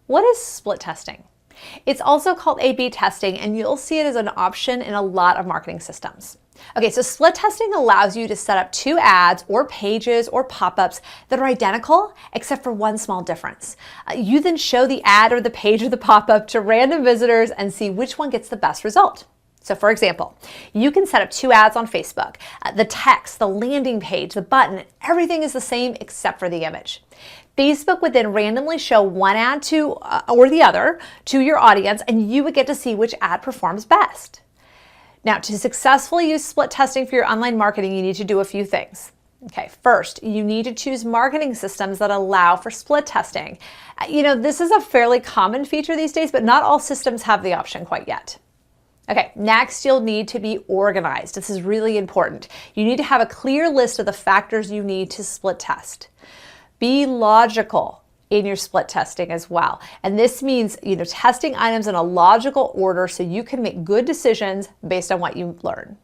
What is split testing? It's also called A/B testing, and you'll see it as an option in a lot of marketing systems. Okay, so split testing allows you to set up two ads or pages or pop-ups that are identical except for one small difference. You then show the ad or the page or the pop-up to random visitors and see which one gets the best result. So for example, you can set up two ads on Facebook. The text, the landing page, the button, everything is the same except for the image. Facebook would then randomly show one ad to or the other to your audience, and you would get to see which ad performs best. Now, to successfully use split testing for your online marketing, you need to do a few things. Okay, first, you need to choose marketing systems that allow for split testing. This is a fairly common feature these days, but not all systems have the option quite yet. Okay, next you'll need to be organized. This is really important. You need to have a clear list of the factors you need to split test. Be logical in your split testing as well. And this means, testing items in a logical order so you can make good decisions based on what you learn.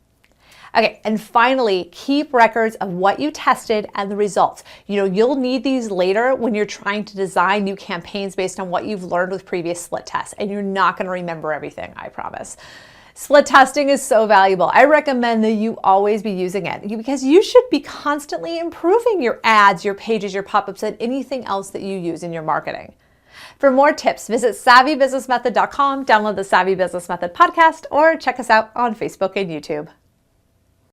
Okay, and finally, keep records of what you tested and the results. You'll need these later when you're trying to design new campaigns based on what you've learned with previous split tests, and you're not going to remember everything, I promise. Split testing is so valuable. I recommend that you always be using it because you should be constantly improving your ads, your pages, your pop-ups, and anything else that you use in your marketing. For more tips, visit savvybusinessmethod.com, download the Savvy Business Method podcast, or check us out on Facebook and YouTube.